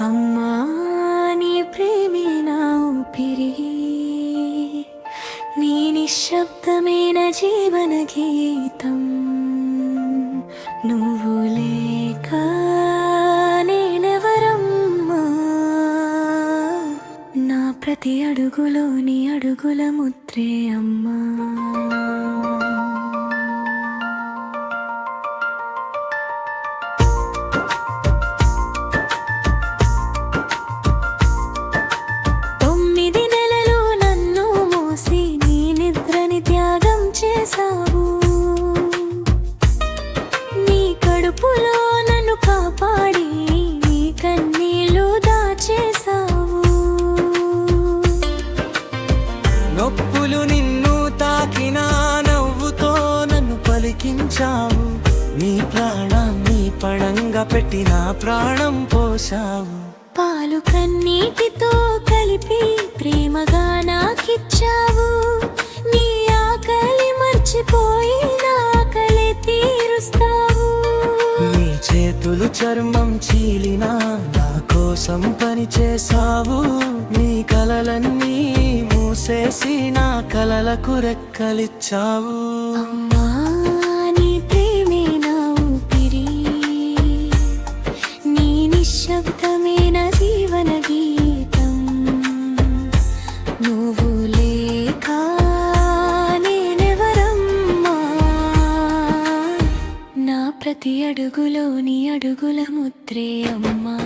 అమ్మా నీ ప్రేమే నా ఊపిరి, నీ నిశ్శబ్దమైన జీవన గీతం. నువ్వు లేక నేనెవరమ్మా, నా ప్రతి అడుగులోని అడుగుల ముద్రే అమ్మా. నీ కడుపులో నన్ను కాపాడి నీ కన్నీళ్ళు దాచేసావు. నొప్పులు నిన్ను తాకినా నవ్వుతో నన్ను పలికించావు. నీ ప్రాణాన్ని పణంగా పెట్టి నా ప్రాణం పోసావు. పాలు కన్నీటితో కలిపి ప్రేమగా నాకిచ్చావు. నీ ఆకలి మర్చిపోయి నా ఆకలి తీరుస్తావు. నీ చేతులు చర్మం చీలినా నా కోసం పని చేసావు. నీ కలలన్నీ మూసేసి నా కలలకు రెక్కలిచ్చావు. అమ్మా నీ ప్రేమే నా ఊపిరి, నీ నిశ్శబ్దమైన జీవన గీతం. నువ్వు లేక నేనెవరమ్మా, నా ప్రతి అడుగులోని అడుగుల ముద్రే అమ్మా.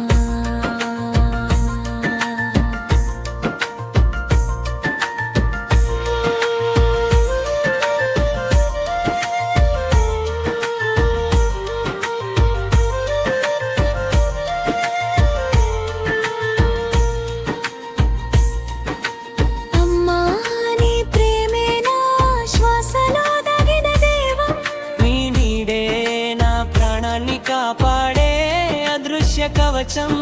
కాపాడే అదృశ్య కవచం.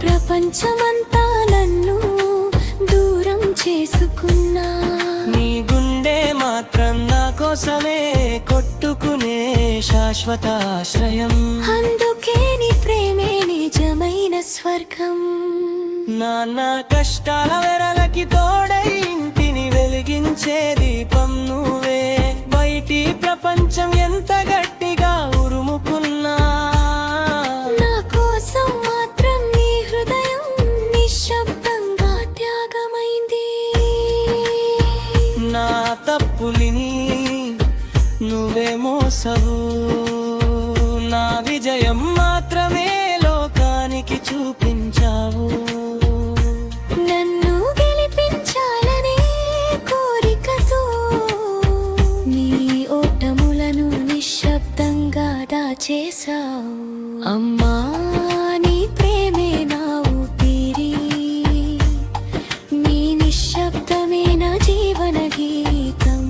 ప్రపంచమంతా నన్ను దూరం చేసుకున్నా, నీ గుండె మాత్రం నా కోసమే కొట్టుకునే శాశ్వత ఆశ్రయం. అందుకే నీ ప్రేమే నిజమైన స్వర్గం. నాన్న కష్టాల వెరలకి తోడై ఇంటిని వెలిగించే దీపం నువ్వే. బయటి ప్రపంచం ఎంత గట్టిగా ఉరుముకున్నా నా కోసం మాత్రం నీ హృదయం నిశ్శబ్దంగా త్యాగమైంది. నా తప్పులిని నువ్వే మోసవు. నా విజయం మాత్రమే లోకానికి చూపించావు. నన్ను గెలిపించాలనే కోరికతో నీ ఓటములను నిశ్శబ్దంగా దాచేసావు. అమ్మా నీ ప్రేమే నా ఊపిరి, నీ నిశ్శబ్దమైన జీవన గీతం.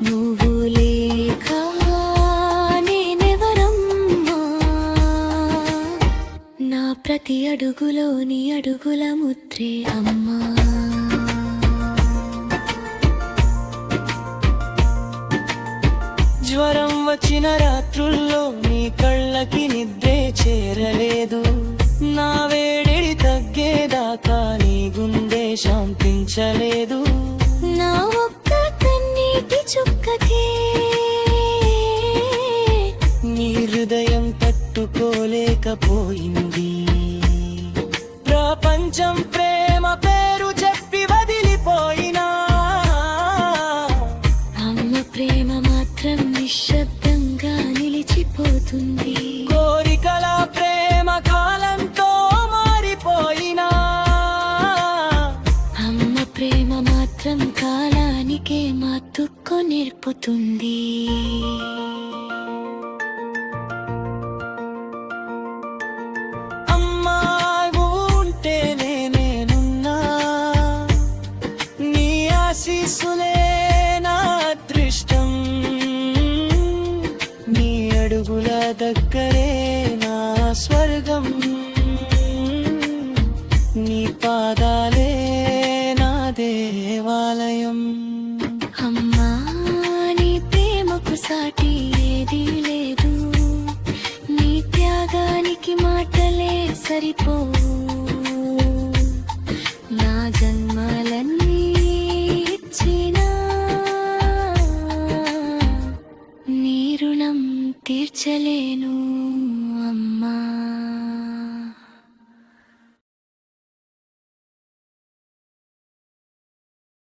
నువ్వు లేక నేనెవరమ్మా, నా ప్రతి అడుగులోని అడుగుల ముద్రే అమ్మా. జ్వరం వచ్చిన రాత్రుల్లో నీ కళ్ళకి నిద్రే చేరలేదు. నా వేడిని తగ్గేదాకా నీ గుండె శాంతించలేదు. నా ఒక్క కన్నీటి చుక్కకే నీ హృదయం తట్టుకోలేకపోయింది. ప్రపంచం ప్రేమ పేరు చెప్పి వదిలిపోయినా అమ్మ ప్రేమ మాత్రం నిశ్శబ్దంగా నిలిచిపోతుంది. కోరికల ప్రేమ కాలంతో మారిపోయినా అమ్మ ప్రేమ మాత్రం కాలానికే మత్తుకు నేర్పుతుంది. అమ్మా ఉంటేనే నేనున్నా, నీ ఆశీస్సులే నా అదృష్టం. నీ అడుగుల దగ్గరే నా స్వర్గం. నీ పాదాలే నా దేవాలయం. అమ్మా నీ ప్రేమకు సాటి ఏదీ లేదు, నీ త్యాగానికి మాటలే సరిపో నా గంగ